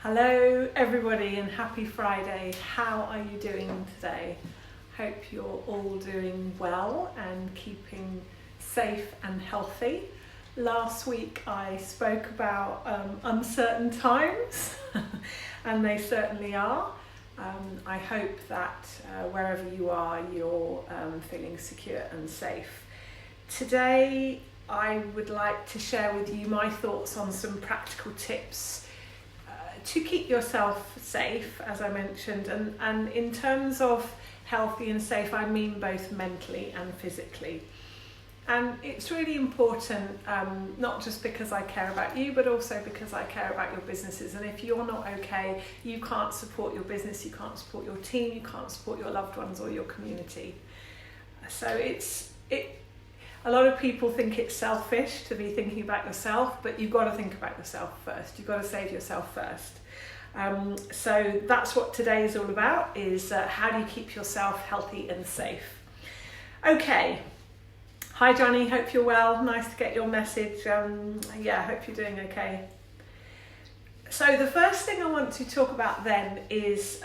Hello everybody and happy Friday. How are you doing today? Hope you're all doing well and keeping safe and healthy. Last week I spoke about uncertain times and they certainly are. I hope that wherever you are you're feeling secure and safe. Today I would like to share with you my thoughts on some practical tips to keep yourself safe, as I mentioned, and in terms of healthy and safe, I mean both mentally and physically. And it's really important, not just because I care about you, but also because I care about your businesses. And if you're not okay, you can't support your business, you can't support your team, you can't support your loved ones or your community. So a lot of people think it's selfish to be thinking about yourself, but you've got to think about yourself first. You've got to save yourself first. So that's what today is all about, is how do you keep yourself healthy and safe? Okay. Hi Johnny, hope you're well. Nice to get your message. Hope you're doing okay. So the first thing I want to talk about then is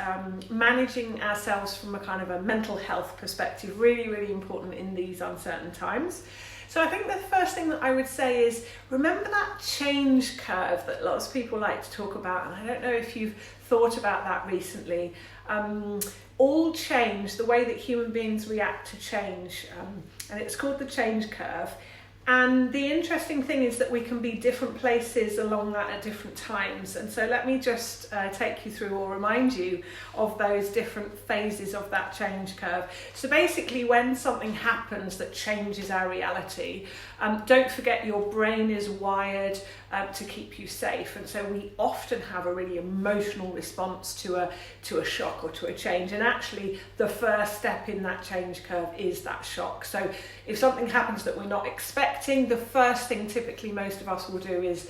managing ourselves from a kind of a mental health perspective. Really, really important in these uncertain times. So I think the first thing that I would say is remember that change curve that lots of people like to talk about. And I don't know if you've thought about that recently. All change, the way that human beings react to change, and it's called the change curve. And the interesting thing is that we can be different places along that at different times. And so let me just take you through or remind you of those different phases of that change curve. So basically when something happens that changes our reality, don't forget your brain is wired to keep you safe. And so we often have a really emotional response to a shock or to a change. And actually the first step in that change curve is that shock. So if something happens that we're not expecting, the first thing typically most of us will do is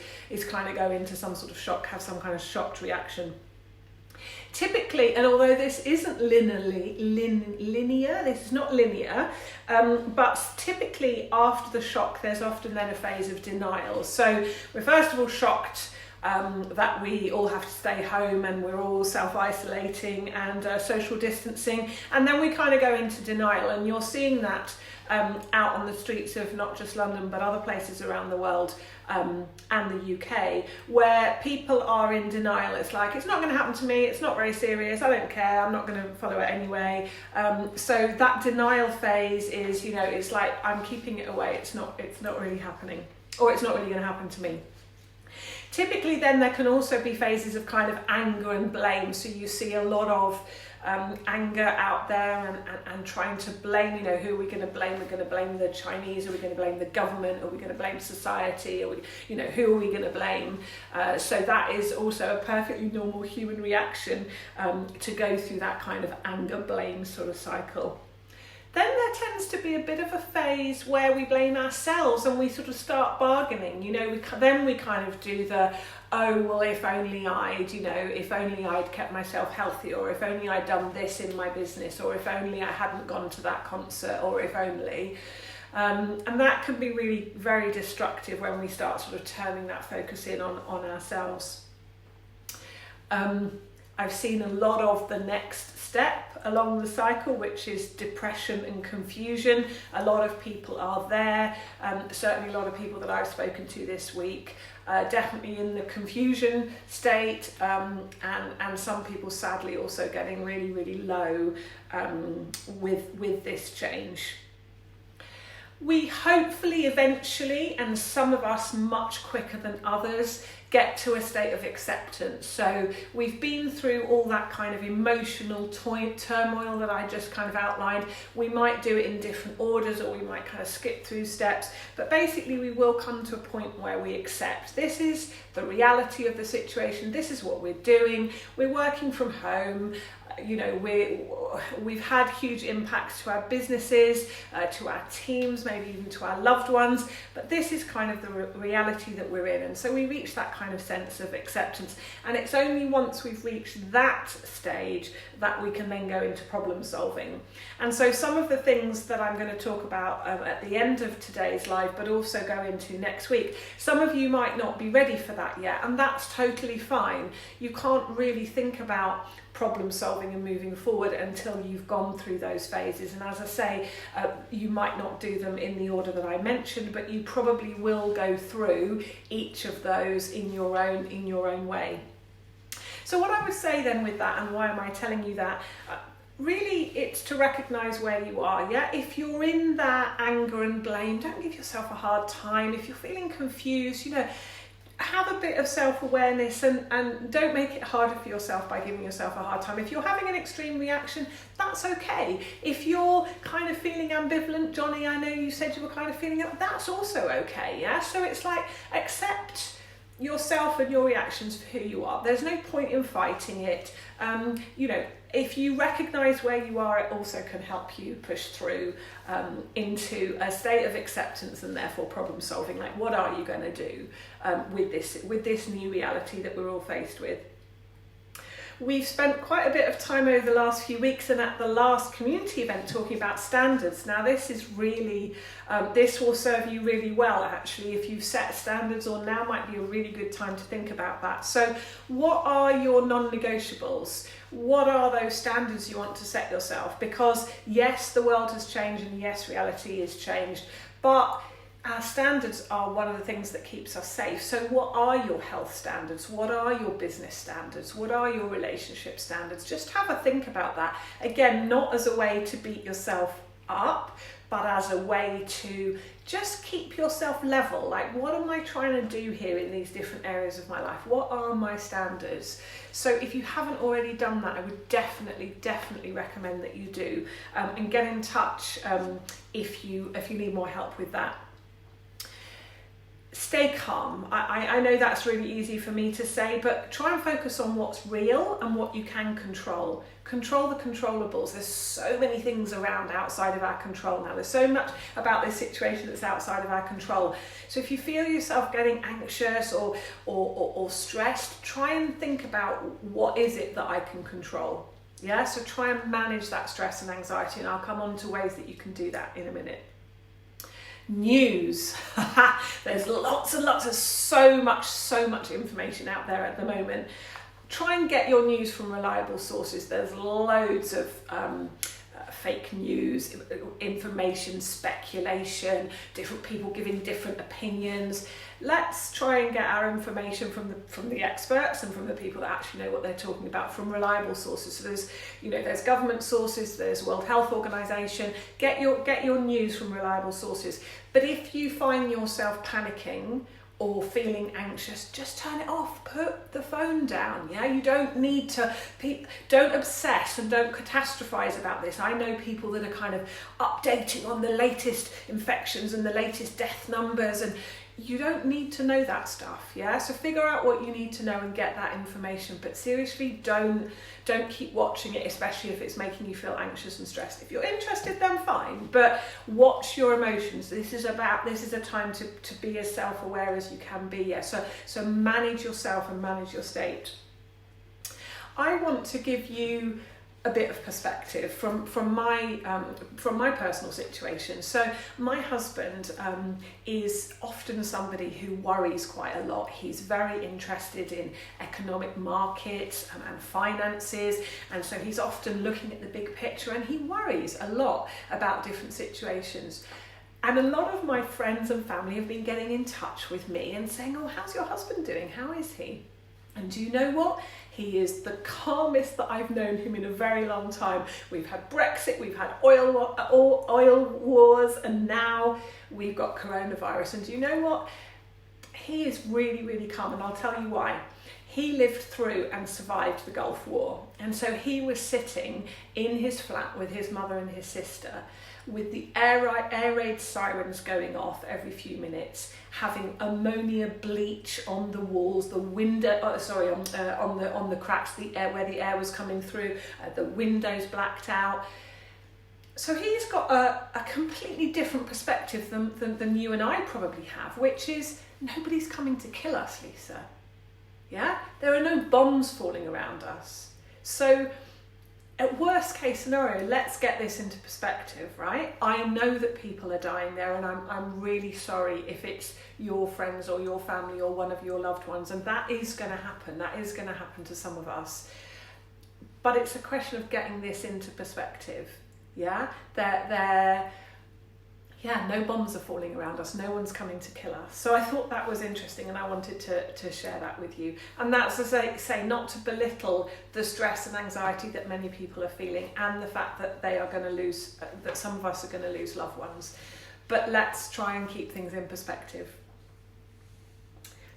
kind of go into some sort of shock, have some kind of shocked reaction. Typically, and although this isn't linear, this is not linear, but typically after the shock, there's often then a phase of denial. So we're first of all shocked that we all have to stay home and we're all self-isolating and social distancing, and then we kind of go into denial, and you're seeing that out on the streets of not just London but other places around the world and the UK, where people are in denial. It's like, it's not going to happen to me, it's not very serious, I don't care, I'm not going to follow it anyway. So that denial phase is, it's like I'm keeping it away, it's not really happening, or it's not really going to happen to me. Typically then there can also be phases of kind of anger and blame. So you see a lot of anger out there and trying to blame, who are we going to blame? We're going to blame the Chinese, are we going to blame the government, are we going to blame society, or who are we going to blame? So that is also a perfectly normal human reaction to go through that kind of anger blame sort of cycle. Then there tends to be a bit of a phase where we blame ourselves and we sort of start bargaining. Then we kind of do the, oh, well, if only I'd kept myself healthy, or if only I'd done this in my business, or if only I hadn't gone to that concert, or if only. And that can be really very destructive when we start sort of turning that focus in on ourselves. I've seen a lot of the next step along the cycle, which is depression and confusion. A lot of people are there, certainly a lot of people that I've spoken to this week, definitely in the confusion state, and some people sadly also getting really, really low with this change. We hopefully eventually, and some of us much quicker than others, get to a state of acceptance. So we've been through all that kind of emotional turmoil that I just kind of outlined. We might do it in different orders, or we might kind of skip through steps, but basically we will come to a point where we accept this is the reality of the situation, this is what we're doing, we're working from home, we've had huge impacts to our businesses, to our teams, maybe even to our loved ones, but this is kind of the reality that we're in. And so we reach that kind of sense of acceptance, and it's only once we've reached that stage that we can then go into problem solving. And so some of the things that I'm going to talk about at the end of today's live, but also go into next week, some of you might not be ready for that yet, and that's totally fine. You can't really think about problem solving and moving forward until you've gone through those phases. And as I say, you might not do them in the order that I mentioned, but you probably will go through each of those in your own way. So what I would say then with that, and why am I telling you that? Really, it's to recognise where you are. Yeah, if you're in that anger and blame, don't give yourself a hard time. If you're feeling confused, have a bit of self-awareness and don't make it harder for yourself by giving yourself a hard time. If you're having an extreme reaction, that's okay. If you're kind of feeling ambivalent, Johnny, I know you said you were kind of feeling it, that's also okay. Yeah, so it's like, accept yourself and your reactions for who you are. There's no point in fighting it. If you recognise where you are, it also can help you push through into a state of acceptance and therefore problem solving. Like, what are you going to do with this new reality that we're all faced with? We've spent quite a bit of time over the last few weeks and at the last community event talking about standards. Now this is really, this will serve you really well actually if you've set standards, or now might be a really good time to think about that. So what are your non-negotiables? What are those standards you want to set yourself? Because yes, the world has changed and yes, reality has changed, but our standards are one of the things that keeps us safe. So what are your health standards? What are your business standards? What are your relationship standards? Just have a think about that. Again, not as a way to beat yourself up, but as a way to just keep yourself level. Like, what am I trying to do here in these different areas of my life? What are my standards? So if you haven't already done that, I would definitely recommend that you do, and get in touch if you need more help with that. Stay calm. I know that's really easy for me to say, but try and focus on what's real and what you can control. Control the controllables. There's so many things around outside of our control now. There's so much about this situation that's outside of our control. So if you feel yourself getting anxious or stressed, try and think about, what is it that I can control? Yeah, so try and manage that stress and anxiety, and I'll come on to ways that you can do that in a minute. News. There's lots and lots of so much information out there at the moment. Try and get your news from reliable sources. There's loads of fake news, information, speculation, different people giving different opinions. Let's try and get our information from the experts and from the people that actually know what they're talking about, from reliable sources. So there's government sources, there's World Health Organization. Get your news from reliable sources. But if you find yourself panicking or feeling anxious, just turn it off, put the phone down. Yeah, you don't need to, don't obsess and don't catastrophize about this. I know people that are kind of updating on the latest infections and the latest death numbers, and you don't need to know that stuff. Yeah, so figure out what you need to know and get that information, but seriously, don't keep watching it, especially if it's making you feel anxious and stressed. If you're interested, then fine, but watch your emotions. This is a time to be as self-aware as you can be. Yeah, so manage yourself and manage your state. I want to give you a bit of perspective from my personal situation. So my husband is often somebody who worries quite a lot. He's very interested in economic markets and finances, and so he's often looking at the big picture, and he worries a lot about different situations. And a lot of my friends and family have been getting in touch with me and saying, "Oh, how's your husband doing? How is he?" And do you know what? He is the calmest that I've known him in a very long time. We've had Brexit, we've had oil wars, and now we've got coronavirus. And do you know what? He is really, really calm, and I'll tell you why. He lived through and survived the Gulf War. And so he was sitting in his flat with his mother and his sister with the air raid sirens going off every few minutes, having ammonia bleach on the walls, the window, on the cracks, the air where the air was coming through, the windows blacked out. So he's got a completely different perspective than you and I probably have, which is nobody's coming to kill us, Lisa. Yeah, there are no bombs falling around us. So at worst case scenario, let's get this into perspective, right? I know that people are dying there, and I'm really sorry if it's your friends or your family or one of your loved ones, and that is going to happen. That is going to happen to some of us. But it's a question of getting this into perspective. Yeah, no bombs are falling around us. No one's coming to kill us. So I thought that was interesting, and I wanted to share that with you. And that's, as I say, not to belittle the stress and anxiety that many people are feeling, and the fact that they are going to lose, that some of us are going to lose loved ones. But let's try and keep things in perspective.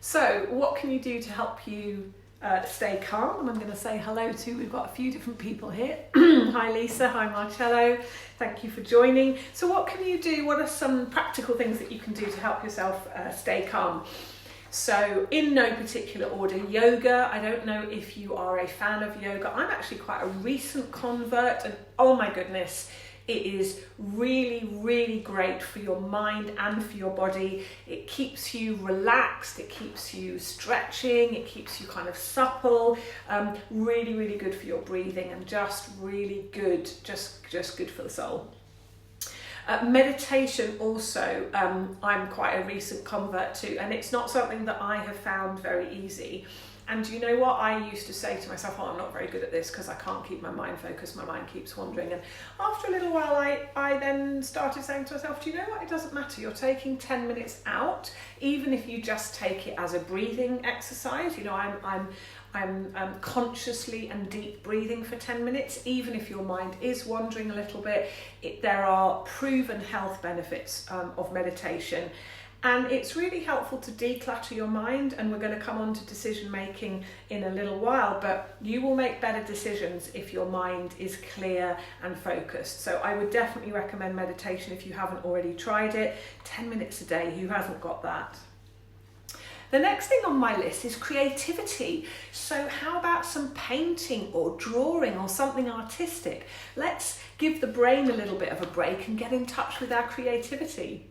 So what can you do to help you stay calm? And I'm going to say hello to, we've got a few different people here. Hi Lisa, hi Marcello, thank you for joining. So what can you do? What are some practical things that you can do to help yourself stay calm? So in no particular order, yoga. I don't know if you are a fan of yoga. I'm actually quite a recent convert, and oh my goodness, it is really, really great for your mind and for your body. It keeps you relaxed, it keeps you stretching, it keeps you kind of supple, really, really good for your breathing, and just really good, just good for the soul. Meditation also, I'm quite a recent convert to, and it's not something that I have found very easy. And you know what? I used to say to myself, I'm not very good at this because I can't keep my mind focused, my mind keeps wandering. And after a little while, I then started saying to myself, do you know what? It doesn't matter. You're taking 10 minutes out, even if you just take it as a breathing exercise. You know, I'm consciously and deep breathing for 10 minutes, even if your mind is wandering a little bit. There are proven health benefits of meditation. And it's really helpful to declutter your mind, and we're going to come on to decision making in a little while, but you will make better decisions if your mind is clear and focused. So I would definitely recommend meditation if you haven't already tried it. 10 minutes a day, who hasn't got that? The next thing on my list is creativity. So how about some painting or drawing or something artistic? Let's give the brain a little bit of a break and get in touch with our creativity.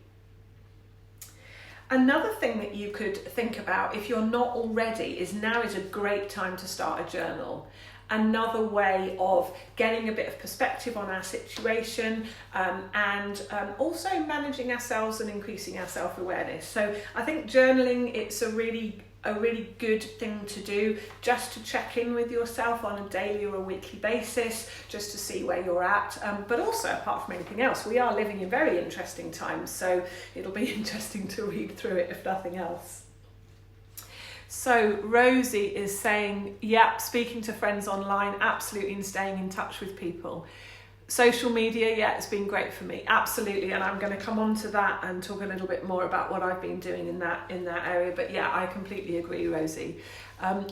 Another thing that you could think about, if you're not already, is now is a great time to start a journal. Another way of getting a bit of perspective on our situation, and also managing ourselves and increasing our self-awareness. So I think journaling, it's a really good thing to do, just to check in with yourself on a daily or a weekly basis, just to see where you're at. But also, apart from anything else, we are living in very interesting times, so it'll be interesting to read through it if nothing else. So Rosie is saying, yeah, speaking to friends online, absolutely, and staying in touch with people. Social media, yeah, it's been great for me, absolutely, and I'm going to come on to that and talk a little bit more about what I've been doing in that area. But yeah, I completely agree, Rosie. And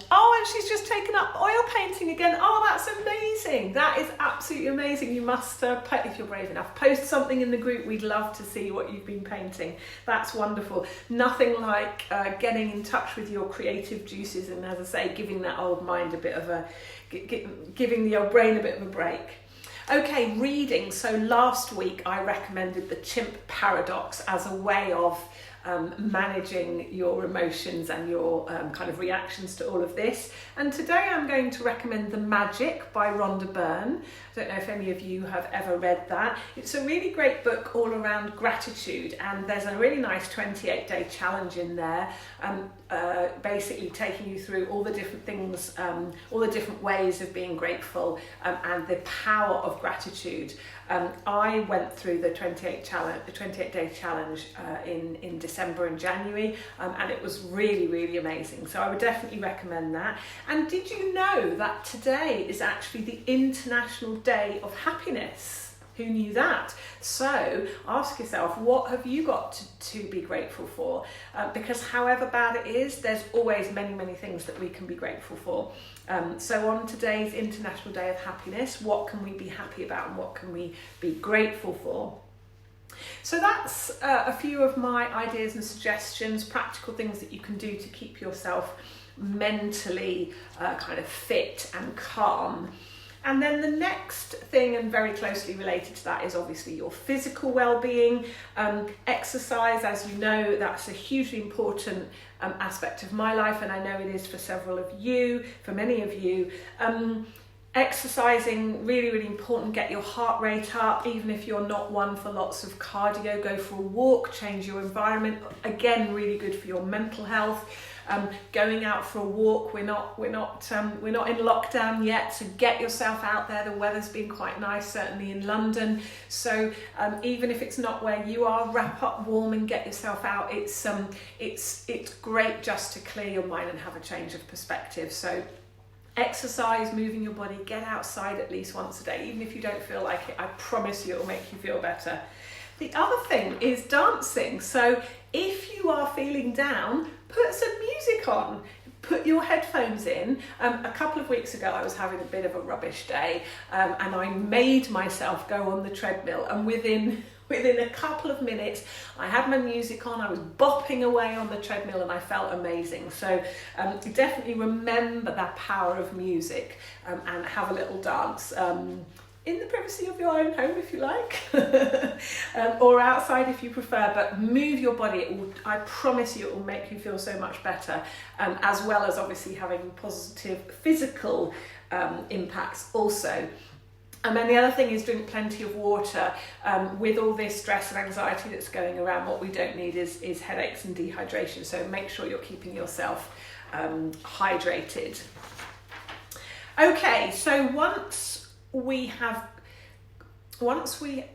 she's just taken up oil painting again. Oh, that's amazing! That is absolutely amazing. You must, if you're brave enough, post something in the group. We'd love to see what you've been painting. That's wonderful. Nothing like getting in touch with your creative juices, and as I say, giving that old mind a bit of giving the old brain a bit of a break. Okay, reading. So last week I recommended the chimp paradox as a way of managing your emotions and your kind of reactions to all of this. And today I'm going to recommend The Magic by Rhonda Byrne. I don't know if any of you have ever read that. It's a really great book all around gratitude, and there's a really nice 28-day challenge in there, basically taking you through all the different things, all the different ways of being grateful, and the power of gratitude. I went through the 28-day challenge in December and January, and it was really, really amazing. So I would definitely recommend that. And did you know that today is actually the International Day of Happiness? Who knew that? So ask yourself, what have you got to be grateful for? Because however bad it is, there's always many, many things that we can be grateful for. So on today's International Day of Happiness, what can we be happy about and what can we be grateful for? So that's a few of my ideas and suggestions, practical things that you can do to keep yourself mentally kind of fit and calm. And then the next thing, and very closely related to that, is obviously your physical well-being. Exercise, as you know, that's a hugely important aspect of my life, and I know it is for several of you, for many of you. Exercising, really, really important. Get your heart rate up. Even if you're not one for lots of cardio, go for a walk, change your environment. Again, really good for your mental health. Going out for a walk. We're not in lockdown yet, so get yourself out there. The weather's been quite nice, certainly in London. So even if it's not where you are, wrap up warm and get yourself out. It's great just to clear your mind and have a change of perspective. So exercise, moving your body, get outside at least once a day, even if you don't feel like it. I promise you it'll make you feel better. The other thing is dancing. So if you are feeling down, put some music on. Put your headphones in. A couple of weeks ago I was having a bit of a rubbish day, and I made myself go on the treadmill, and within a couple of minutes I had my music on, I was bopping away on the treadmill, and I felt amazing. So definitely remember that power of music, and have a little dance in the privacy of your own home if you like, or outside if you prefer, but move your body. I promise you it will make you feel so much better, as well as obviously having positive physical impacts also. And then the other thing is drink plenty of water. With all this stress and anxiety that's going around, what we don't need is headaches and dehydration. So make sure you're keeping yourself hydrated. Okay, so once we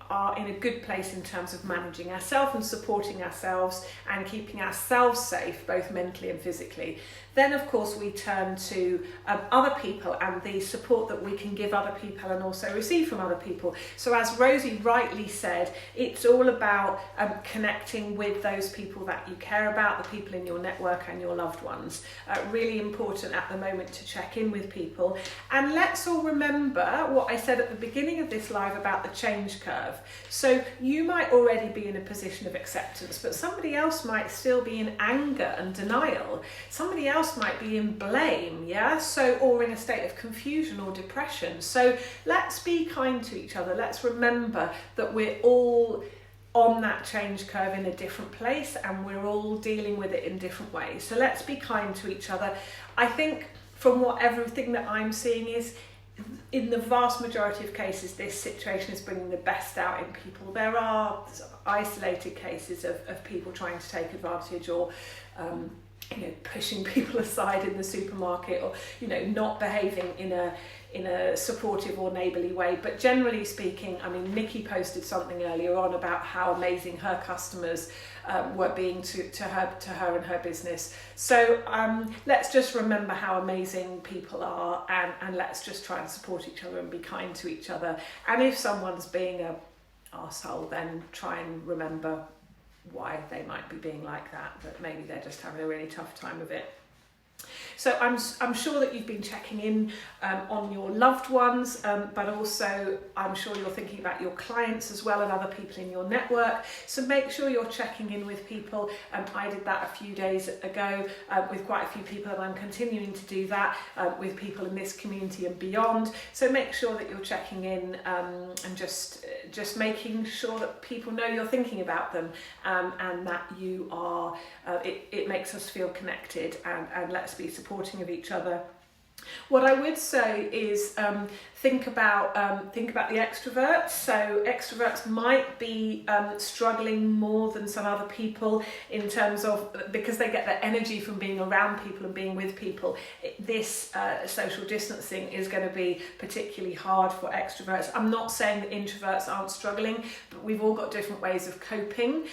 are in a good place in terms of managing ourselves and supporting ourselves and keeping ourselves safe, both mentally and physically, then of course we turn to other people and the support that we can give other people and also receive from other people. So as Rosie rightly said, it's all about connecting with those people that you care about, the people in your network and your loved ones. Really important at the moment to check in with people. And let's all remember what I said at the beginning of this live about the change curve. So you might already be in a position of acceptance, but somebody else might still be in anger and denial. Somebody else might be in blame, or in a state of confusion or depression. So let's be kind to each other. Let's remember that we're all on that change curve in a different place, and we're all dealing with it in different ways. So let's be kind to each other. I think from everything that I'm seeing is, in the vast majority of cases, this situation is bringing the best out in people. There are isolated cases of people trying to take advantage, or pushing people aside in the supermarket, or not behaving in a supportive or neighbourly way. But generally speaking, I mean, Nikki posted something earlier on about how amazing her customers were being to her and her business. So let's just remember how amazing people are, and let's just try and support each other and be kind to each other. And if someone's being a arsehole, then try and remember why they might be being like that maybe they're just having a really tough time of it. So I'm sure that you've been checking in on your loved ones, but also I'm sure you're thinking about your clients as well and other people in your network. So make sure you're checking in with people. I did that a few days ago with quite a few people, and I'm continuing to do that with people in this community and beyond. So make sure that you're checking in and just making sure that people know you're thinking about them, and that you are. It makes us feel connected, and let's be supporting of each other. What I would say is think about the extroverts. So extroverts might be struggling more than some other people in terms of, because they get their energy from being around people and being with people. This social distancing is going to be particularly hard for extroverts. I'm not saying that introverts aren't struggling, but we've all got different ways of coping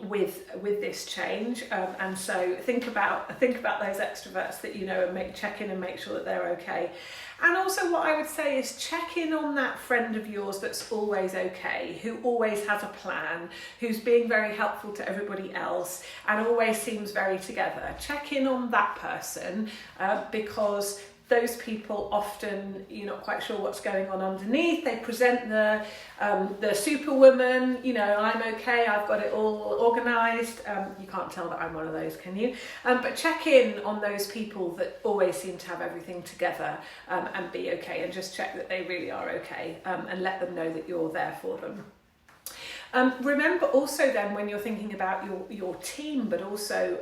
with this change. And so think about those extroverts that you know, and check in and make sure that they're okay. And also what I would say is check in on that friend of yours that's always okay, who always has a plan, who's being very helpful to everybody else and always seems very together. Check in on that person because those people often, you're not quite sure what's going on underneath. They present the superwoman, I'm okay, I've got it all organised. You can't tell that I'm one of those, can you? But check in on those people that always seem to have everything together, and be okay, and just check that they really are okay, and let them know that you're there for them. Remember also then, when you're thinking about your team, but also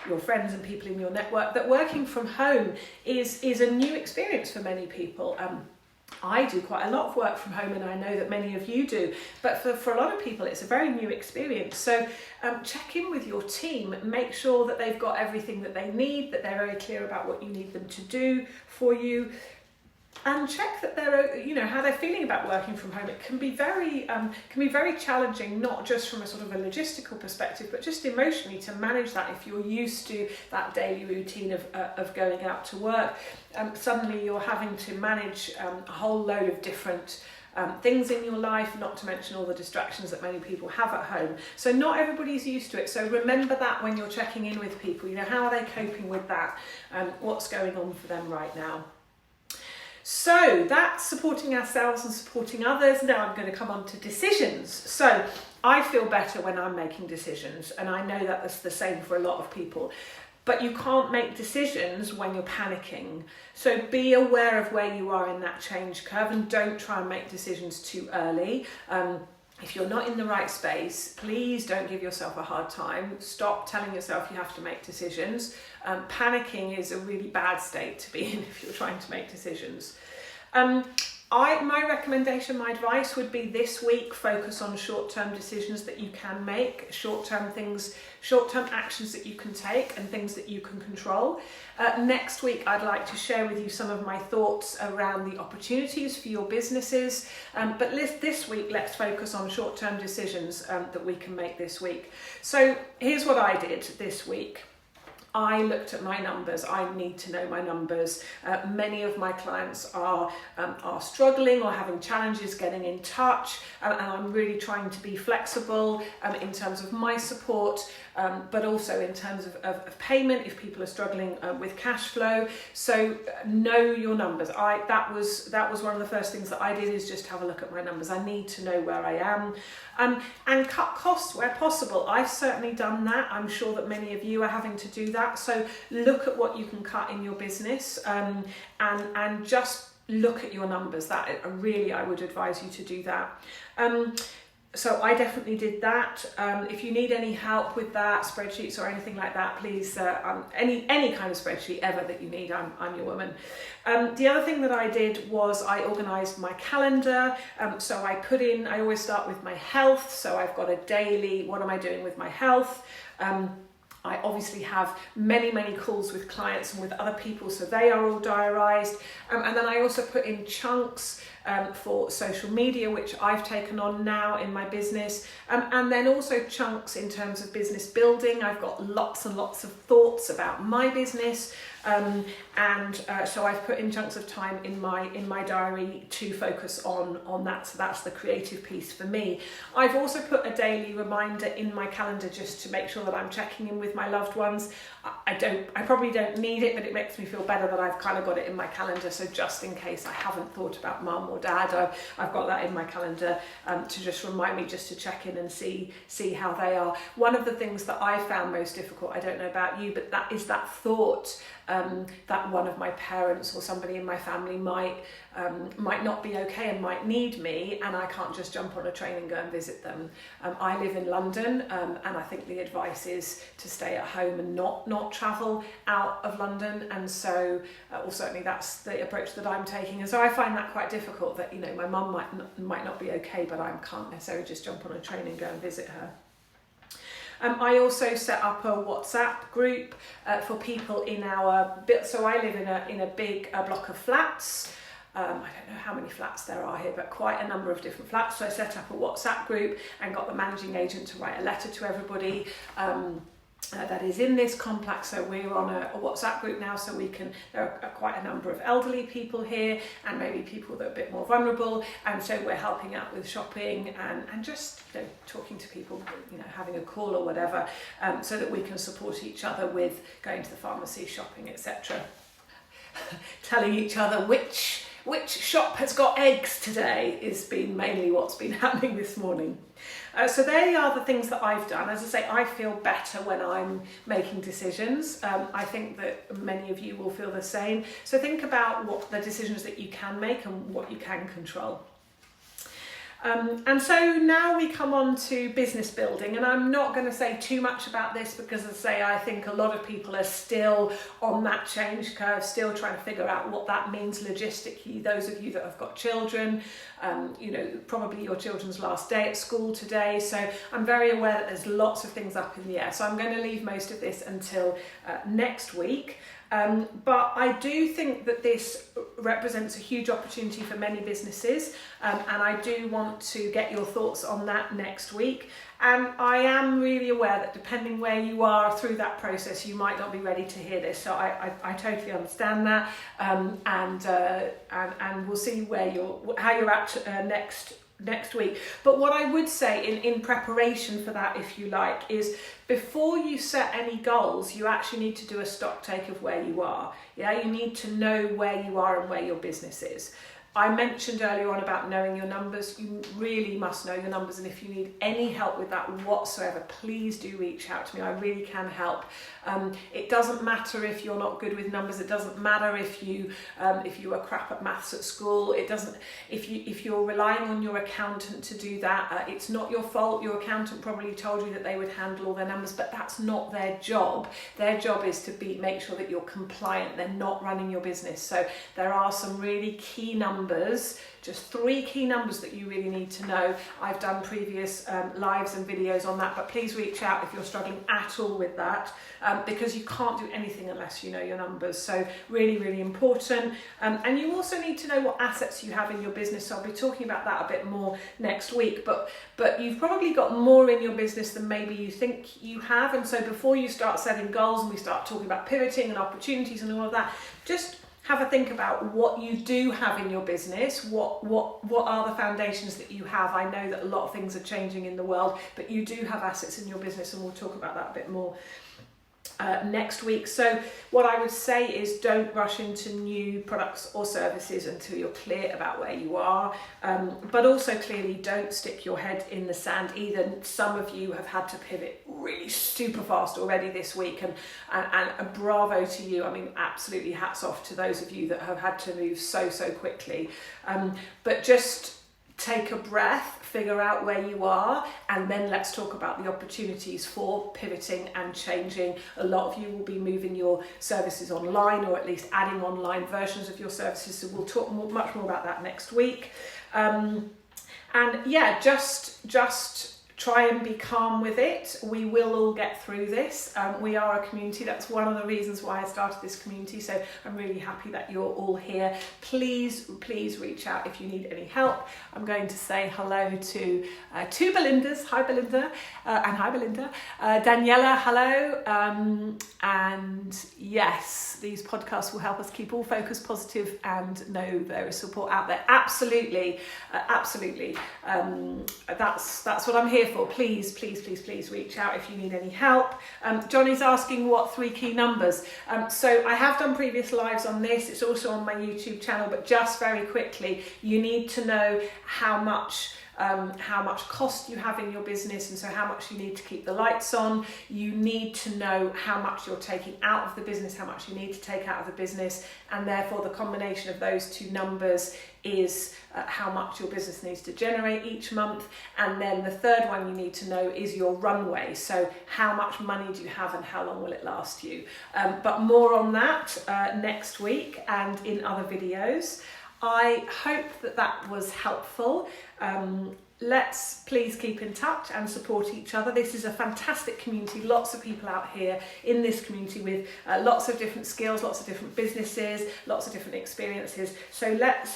your friends and people in your network, that working from home is a new experience for many people. I do quite a lot of work from home, and I know that many of you do, but for a lot of people it's a very new experience. So check in with your team, make sure that they've got everything that they need, that they're very clear about what you need them to do for you. And check that they're, how they're feeling about working from home. It can be very challenging, not just from a sort of a logistical perspective, but just emotionally to manage that. If you're used to that daily routine of going out to work, suddenly you're having to manage a whole load of different things in your life, not to mention all the distractions that many people have at home. So not everybody's used to it. So remember that when you're checking in with people, how are they coping with that? What's going on for them right now? So that's supporting ourselves and supporting others. Now I'm going to come on to decisions. So I feel better when I'm making decisions, and I know that that's the same for a lot of people. But you can't make decisions when you're panicking. So be aware of where you are in that change curve, and don't try and make decisions too early. If you're not in the right space, please don't give yourself a hard time. Stop telling yourself you have to make decisions. Panicking is a really bad state to be in if you're trying to make decisions. My recommendation, my advice would be this week, focus on short-term decisions that you can make, short-term things, short-term actions that you can take, and things that you can control. Next week, I'd like to share with you some of my thoughts around the opportunities for your businesses. But this week, let's focus on short-term decisions that we can make this week. So here's what I did this week. I looked at my numbers. I need to know my numbers. Many of my clients are struggling or having challenges getting in touch, and I'm really trying to be flexible in terms of my support, but also in terms of payment if people are struggling with cash flow. So know your numbers. That was one of the first things that I did, is just have a look at my numbers. I need to know where I am. And cut costs where possible. I've certainly done that. I'm sure that many of you are having to do that. So look at what you can cut in your business, and just look at your numbers. That really, I would advise you to do that. So I definitely did that. If you need any help with that, spreadsheets or anything like that, please, any kind of spreadsheet ever that you need, I'm your woman. The other thing that I did was I organised my calendar. So I always start with my health. So I've got a daily, what am I doing with my health? I obviously have many calls with clients and with other people, so they are all diarised. And then I also put in chunks for social media, which I've taken on now in my business. And then also chunks in terms of business building. I've got lots and lots of thoughts about my business. So I've put in chunks of time in my diary to focus on that. So that's the creative piece for me. I've also put a daily reminder in my calendar just to make sure that I'm checking in with my loved ones. I probably don't need it, but it makes me feel better that I've kind of got it in my calendar. So just in case I haven't thought about mum or dad, I've got that in my calendar to just remind me just to check in and see how they are. One of the things that I found most difficult, I don't know about you, but that is that thought that one of my parents or somebody in my family might not be okay and might need me, and I can't just jump on a train and go and visit them. I live in London, and I think the advice is to stay at home and not travel out of London, and so or certainly that's the approach that I'm taking. And so I find that quite difficult, that my mum might not be okay, but I can't necessarily just jump on a train and go and visit her. I also set up a WhatsApp group for people in our bit. So I live in a big block of flats. I don't know how many flats there are here, but quite a number of different flats. So I set up a WhatsApp group and got the managing agent to write a letter to everybody that is in this complex. So we're on a WhatsApp group now, so there are quite a number of elderly people here, and maybe people that are a bit more vulnerable, and so we're helping out with shopping and just talking to people, having a call or whatever, so that we can support each other with going to the pharmacy, shopping, etc. telling each other which shop has got eggs today has been mainly what's been happening this morning. So they are the things that I've done. As I say, I feel better when I'm making decisions. I think that many of you will feel the same. So think about what the decisions that you can make and what you can control. And so now we come on to business building, and I'm not going to say too much about this because, as I say, I think a lot of people are still on that change curve, still trying to figure out what that means logistically. Those of you that have got children, probably your children's last day at school today. So I'm very aware that there's lots of things up in the air. So I'm going to leave most of this until next week. But I do think that this represents a huge opportunity for many businesses, and I do want to get your thoughts on that next week. And I am really aware that depending where you are through that process, you might not be ready to hear this. So I totally understand that, and we'll see how you're at next week. But what I would say in preparation for that, if you like, is before you set any goals, you actually need to do a stock take of where you are. Yeah, you need to know where you are and where your business is. I mentioned earlier on about knowing your numbers. You really must know your numbers, and if you need any help with that whatsoever, please do reach out to me. I really can help. It doesn't matter if you're not good with numbers. It doesn't matter if you were crap at maths at school. It doesn't. If you're relying on your accountant to do that, it's not your fault. Your accountant probably told you that they would handle all their numbers, but that's not their job. Their job is to make sure that you're compliant. They're not running your business. So there are some really key numbers, just 3 key numbers that you really need to know. I've done previous lives and videos on that, but please reach out if you're struggling at all with that, because you can't do anything unless you know your numbers. So really, really important. And you also need to know what assets you have in your business. So I'll be talking about that a bit more next week, but you've probably got more in your business than maybe you think you have. And so before you start setting goals and we start talking about pivoting and opportunities and all of that, just have a think about what you do have in your business. What are the foundations that you have? I know that a lot of things are changing in the world, but you do have assets in your business, and we'll talk about that a bit more next week. So what I would say is don't rush into new products or services until you're clear about where you are, but also clearly don't stick your head in the sand either. Some of you have had to pivot really super fast already this week, and bravo to you. I mean, absolutely hats off to those of you that have had to move so quickly, but just take a breath, figure out where you are, and then let's talk about the opportunities for pivoting and changing. A lot of you will be moving your services online, or at least adding online versions of your services, so we'll talk much more about that next week. And yeah, just try and be calm with it. We will all get through this. We are a community. That's one of the reasons why I started this community. So I'm really happy that you're all here. Please reach out if you need any help. I'm going to say hello to 2 Belindas. Hi, Belinda. And hi, Belinda. Daniela, hello. And yes, these podcasts will help us keep all focused, positive, and know there is support out there. Absolutely. That's what I'm here for. Please reach out if you need any help. Johnny's asking what 3 key numbers. So I have done previous lives on this. It's also on my YouTube channel, but just very quickly, you need to know how much cost you have in your business, and so how much you need to keep the lights on. You need to know how much you're taking out of the business, how much you need to take out of the business, and therefore the combination of those 2 numbers is how much your business needs to generate each month. And then the third one you need to know is your runway. So how much money do you have and how long will it last you? But more on that next week and in other videos. I hope that was helpful. Let's please keep in touch and support each other. This is a fantastic community, lots of people out here in this community with lots of different skills, lots of different businesses, lots of different experiences. So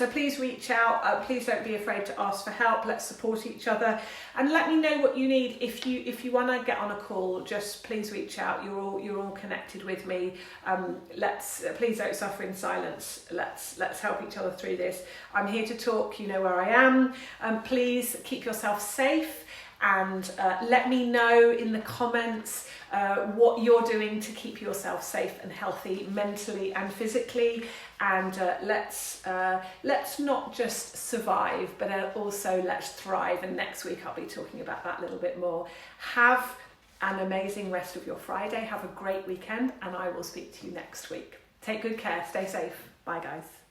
please reach out. Please don't be afraid to ask for help. Let's support each other, and let me know what you need. If you want to get on a call, just please reach out. You're all connected with me. Please don't suffer in silence. Let's help each other through this. I'm here to talk. You know where I am. Please keep yourself safe, and let me know in the comments what you're doing to keep yourself safe and healthy mentally and physically, and let's not just survive, but also let's thrive. And next week I'll be talking about that a little bit more. Have an amazing rest of your Friday. Have a great weekend, and I will speak to you next week. Take good care. Stay safe. Bye, guys.